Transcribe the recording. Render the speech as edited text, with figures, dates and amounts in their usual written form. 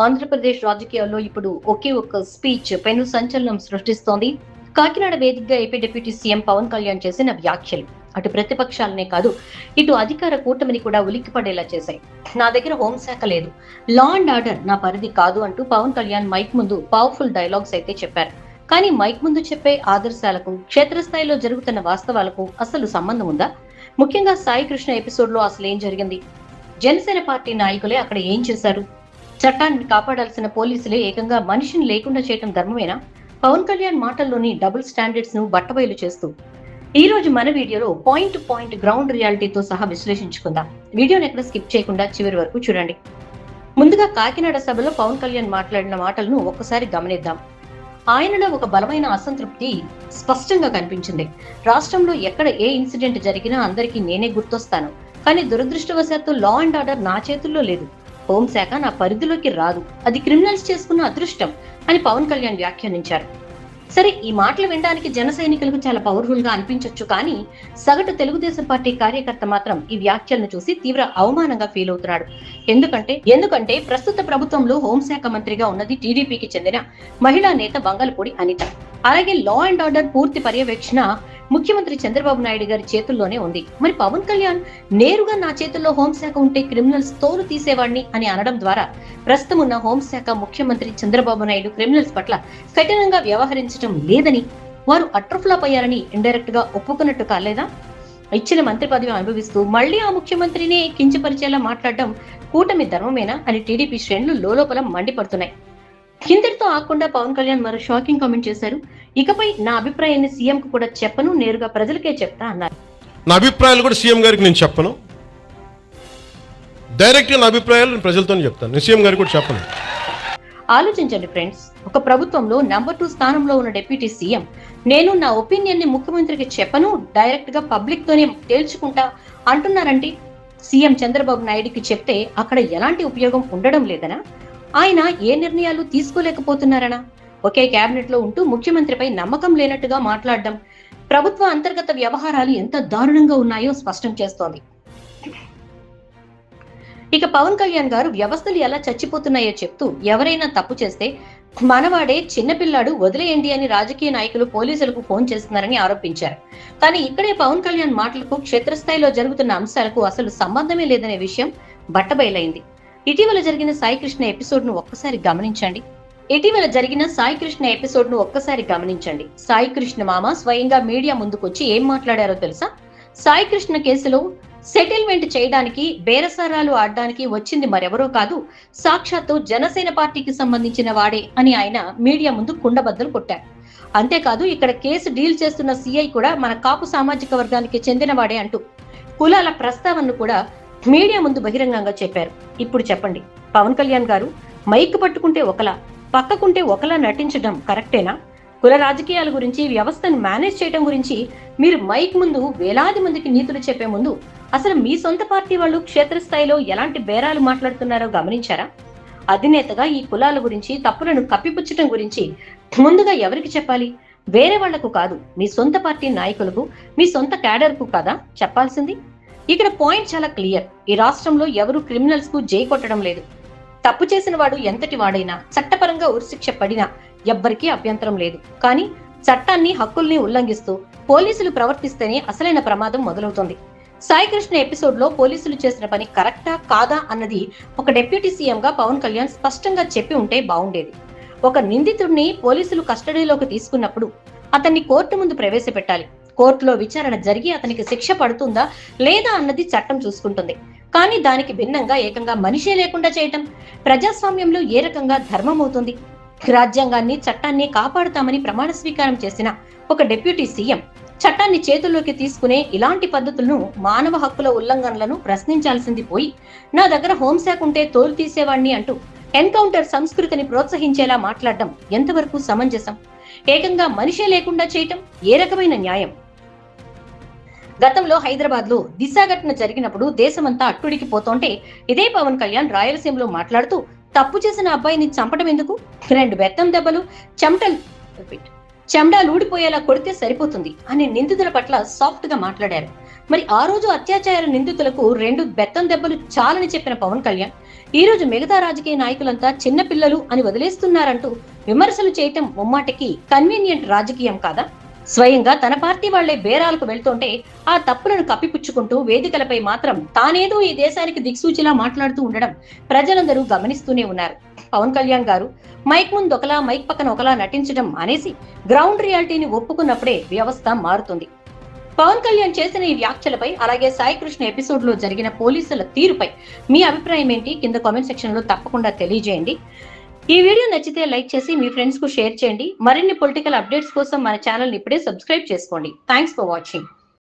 ఆంధ్రప్రదేశ్ రాజకీయాల్లో ఇప్పుడు ఒకే ఒక్క స్పీచ్ పెను సంచలనం సృష్టిస్తోంది. కాకినాడ వేదికగా AP deputy CM Pawan Kalyan చేసిన వ్యాఖ్యలు అటు ప్రతిపక్షాలనే కాదు, ఇటు అధికార కూటమిని కూడా ఉలిక్కిపడేలా చేశాయి. నా దగ్గర హోంశాఖ లేదు, లా అండ్ ఆర్డర్ నా పరిధి కాదు అంటూ పవన్ కళ్యాణ్ మైక్ ముందు పవర్ఫుల్ డైలాగ్స్ అయితే చెప్పారు. కానీ మైక్ ముందు చెప్పే ఆదర్శాలకు, క్షేత్రస్థాయిలో జరుగుతున్న వాస్తవాలకు అసలు సంబంధం ఉందా? ముఖ్యంగా సాయి కృష్ణ ఎపిసోడ్ లో అసలు ఏం జరిగింది? జనసేన పార్టీ నాయకులే అక్కడ ఏం చేశారు? చట్టాన్ని కాపాడాల్సిన పోలీసులే ఏకంగా మనిషిని లేకుండా చేయటం ధర్మమేనా? పవన్ కళ్యాణ్ మాటల్లోని డబుల్ స్టాండర్డ్స్ ను బట్టబయలు చేస్తూ ఈ రోజు మన వీడియోలో పాయింట్ టు పాయింట్ గ్రౌండ్ రియాలిటీతో సహా విశ్లేషించుకుందాం. వీడియోని ఎక్కడ స్కిప్ చేయకుండా చివరి వరకు చూడండి. ముందుగా కాకినాడ సభలో పవన్ కళ్యాణ్ మాట్లాడిన మాటలను ఒక్కసారి గమనిద్దాం. ఆయనలో ఒక బలమైన అసంతృప్తి స్పష్టంగా కనిపించింది. రాష్ట్రంలో ఎక్కడ ఏ ఇన్సిడెంట్ జరిగినా అందరికీ నేనే గుర్తొస్తాను, కానీ దురదృష్టవశాత్తు లా అండ్ ఆర్డర్ నా చేతుల్లో లేదు, హోంశాఖ నా పరిధిలోకి రాదు, అది క్రిమినల్స్ చేసుకున్న అదృష్టం అని పవన్ కళ్యాణ్ వ్యాఖ్యానించారు. సరే, ఈ మాటలు వినడానికి జన సైనికులకు చాలా పవర్ఫుల్ గా అనిపించొచ్చు, కానీ సగటు తెలుగుదేశం పార్టీ కార్యకర్త మాత్రం ఈ వ్యాఖ్యలను చూసి తీవ్ర అవమానంగా ఫీల్ అవుతున్నాడు. ఎందుకంటే ప్రస్తుత ప్రభుత్వంలో హోంశాఖ మంత్రిగా ఉన్నది టీడీపీకి చెందిన మహిళా నేత బంగళపూడి అనిత. అలాగే లా అండ్ ఆర్డర్ పూర్తి పర్యవేక్షణ ముఖ్యమంత్రి చంద్రబాబు నాయుడు గారి చేతుల్లోనే ఉంది. మరి పవన్ కళ్యాణ్ నేరుగా నా చేతుల్లో హోంశాఖ ఉంటే క్రిమినల్స్ తోలు తీసేవాడిని అని అనడం ద్వారా ప్రస్తుతం ఉన్న హోంశాఖ ముఖ్యమంత్రి చంద్రబాబు నాయుడు క్రిమినల్స్ పట్ల కఠినంగా వ్యవహరించడం లేదని, వారు అట్రఫ్లాప్ అయ్యారని ఇండైరెక్ట్ గా ఒప్పుకున్నట్టు కాలేదా? ఇచ్చిన మంత్రి పదవి అనుభవిస్తూ మళ్లీ ఆ ముఖ్యమంత్రినే కించపరిచేలా మాట్లాడడం కూటమి ధర్మమేనా అని టీడీపీ శ్రేణులు లోలోపల మండిపడుతున్నాయి. కిందటితో ఆకుండా పవన్ కళ్యాణ్ మరో షాకింగ్ కామెంట్ చేశారు. ఇకపై నా అభిప్రాయాన్ని సీఎం కు కూడా చెప్పను, నేరుగా ప్రజలకే చెప్తా అన్నారు. నా అభిప్రాయాలు కూడా సీఎం గారికి నేను చెప్పను, డైరెక్ట్ గా నా అభిప్రాయాలు నేను ప్రజలతోనే చెప్తాను, నేను సీఎం గారికి కూడా చెప్పను. ఆలోచించండి ఫ్రెండ్స్, ఒక ప్రభుత్వంలో నెంబర్ 2 స్థానంలో ఉన్న డిప్యూటీ సీఎం నేను నా ఒపీనియన్ ని ముఖ్యమంత్రికి చెప్పను, డైరెక్ట్ గా పబ్లిక్ తోనే తేల్చుకుంటా అంటున్నారంటే సీఎం చంద్రబాబు నాయుడుకి చెప్తే అక్కడ ఎలాంటి ఉపయోగం ఉండడం లేదనా? ఆయన ఏ నిర్ణయాలు తీసుకోలేకపోతున్నారనా? ఒకే కేబినెట్ లో ఉంటూ ముఖ్యమంత్రిపై నమ్మకం లేనట్టుగా మాట్లాడడం ప్రభుత్వ అంతర్గత వ్యవహారాలు ఎంత దారుణంగా ఉన్నాయో స్పష్టం చేస్తోంది. ఇక పవన్ కళ్యాణ్ గారు వ్యవస్థలు ఎలా చచ్చిపోతున్నాయో చెప్తూ ఎవరైనా తప్పు చేస్తే మనవాడే చిన్నపిల్లాడు వదిలేయండి అని రాజకీయ నాయకులు పోలీసులకు ఫోన్ చేస్తున్నారని ఆరోపించారు. కానీ ఇక్కడే పవన్ కళ్యాణ్ మాటలకు క్షేత్రస్థాయిలో జరుగుతున్న అంశాలకు అసలు సంబంధమే లేదనే విషయం బట్టబయలైంది. ఇటీవల జరిగిన సాయి కృష్ణ ఎపిసోడ్ ను ఒక్కసారి గమనించండి. సాయి కృష్ణ మామ స్వయంగా మీడియా ముందుకొచ్చి ఏం మాట్లాడారో తెలుసా? సాయి కృష్ణ కేసులో సెటిల్మెంట్ చేయడానికి, బేరసారాలు ఆడడానికి వచ్చింది మరెవరో కాదు, సాక్షాత్తు జనసేన పార్టీకి సంబంధించిన వాడే అని ఆయన మీడియా ముందు కుండబద్దలు కొట్టారు. అంతేకాదు, ఇక్కడ కేసు డీల్ చేస్తున్న సిఐ కూడా మన కాపు సామాజిక వర్గానికి చెందినవాడే అంటూ కులాల ప్రస్తావనను కూడా మీడియా ముందు బహిరంగంగా చెప్పారు. ఇప్పుడు చెప్పండి, పవన్ కళ్యాణ్ గారు మైక్ పట్టుకుంటే ఒకలా, పక్కకుంటే ఒకలా నటించడం కరెక్టేనా? కుల రాజకీయాల గురించి, వ్యవస్థను మేనేజ్ చేయడం గురించి మీరు మైక్ ముందు వేలాది మందికి నీతులు చెప్పే ముందు అసలు మీ సొంత పార్టీ వాళ్ళు క్షేత్రస్థాయిలో ఎలాంటి బేరాలు మాట్లాడుతున్నారో గమనించారా? అధినేతగా ఈ కులాల గురించి, తప్పులను కప్పిపుచ్చటం గురించి ముందుగా ఎవరికి చెప్పాలి? వేరే వాళ్లకు కాదు, మీ సొంత పార్టీ నాయకులకు, మీ సొంత క్యాడర్ కు కదా చెప్పాల్సింది. ఇక్కడ పాయింట్ చాలా క్లియర్. ఈ రాష్ట్రంలో ఎవరు క్రిమినల్స్ కు జై కొట్టడం లేదు. తప్పు చేసిన వాడు ఎంతటి వాడైనా చట్టపరంగా ఉరిశిక్ష పడినా ఎవ్వరికీ అభ్యంతరం లేదు. కానీ చట్టాన్ని, హక్కుల్ని ఉల్లంఘిస్తూ పోలీసులు ప్రవర్తిస్తేనే అసలైన ప్రమాదం మొదలవుతుంది. సాయి కృష్ణ ఎపిసోడ్ లో పోలీసులు చేసిన పని కరెక్టా కాదా అన్నది ఒక డిప్యూటీ సీఎం గా పవన్ కళ్యాణ్ స్పష్టంగా చెప్పి ఉంటే బాగుండేది. ఒక నిందితుడిని పోలీసులు కస్టడీలోకి తీసుకున్నప్పుడు అతన్ని కోర్టు ముందు ప్రవేశపెట్టాలి. కోర్టులో విచారణ జరిగి అతనికి శిక్ష పడుతుందా లేదా అన్నది చట్టం చూసుకుంటుంది. కానీ దానికి భిన్నంగా ఏకంగా మనిషే లేకుండా చేయటం ప్రజాస్వామ్యంలో ఏ రకంగా ధర్మం అవుతుంది? రాజ్యాంగాన్ని, చట్టాన్ని కాపాడుతామని ప్రమాణ స్వీకారం చేసిన ఒక డిప్యూటీ సీఎం చట్టాన్ని చేతుల్లోకి తీసుకునే ఇలాంటి పద్ధతులను, మానవ హక్కుల ఉల్లంఘనలను ప్రశ్నించాల్సింది పోయి నా దగ్గర హోంశాఖ ఉంటే తోలు తీసేవాణ్ణి అంటూ ఎన్కౌంటర్ సంస్కృతిని ప్రోత్సహించేలా మాట్లాడడం ఎంతవరకు సమంజసం? ఏకంగా మనిషే లేకుండా చేయటం ఏ రకమైన న్యాయం? గతంలో హైదరాబాద్ లో దిశ ఘటన జరిగినప్పుడు దేశమంతా అట్టుడికి పోతుంటే ఇదే పవన్ కళ్యాణ్ రాయలసీమలో మాట్లాడుతూ తప్పు చేసిన అబ్బాయిని చంపడం ఎందుకు, 2 బెత్తం దెబ్బలు చెమడాలు ఊడిపోయేలా కొడితే సరిపోతుంది అని నిందితుల పట్ల సాఫ్ట్ గా మాట్లాడారు. మరి ఆ రోజు అత్యాచార నిందితులకు 2 బెత్తం దెబ్బలు చాలని చెప్పిన పవన్ కళ్యాణ్ ఈ రోజు మిగతా రాజకీయ నాయకులంతా చిన్న పిల్లలు అని వదిలేస్తున్నారంటూ విమర్శలు చేయటం ముమ్మాటికి కన్వీనియంట్ రాజకీయం కాదా? స్వయంగా తన పార్టీ వాళ్లే బేరాలకు వెళ్తుంటే ఆ తప్పులను కప్పిపుచ్చుకుంటూ వేదికలపై మాత్రం తానేదో ఈ దేశానికి దిక్సూచిలా మాట్లాడుతూ ఉండడం ప్రజలందరూ గమనిస్తూనే ఉన్నారు. పవన్ కళ్యాణ్ గారు మైక్ ముందు ఒకలా, మైక్ పక్కన ఒకలా నటించడం అనేసి గ్రౌండ్ రియాలిటీని ఒప్పుకున్నప్పుడే వ్యవస్థ మారుతుంది. పవన్ కళ్యాణ్ చేసిన ఈ వ్యాఖ్యలపై, అలాగే సాయి కృష్ణ ఎపిసోడ్ లో జరిగిన పోలీసుల తీరుపై మీ అభిప్రాయం ఏంటి? కింద కామెంట్ సెక్షన్ లో తప్పకుండా తెలియజేయండి. ఈ వీడియో నచ్చితే లైక్ చేసి మీ ఫ్రెండ్స్ కు షేర్ చేయండి. మరిన్ని పొలిటికల్ అప్డేట్స్ కోసం మన ఛానల్ ని ఇప్పుడే సబ్స్క్రైబ్ చేసుకోండి. Thanks for watching.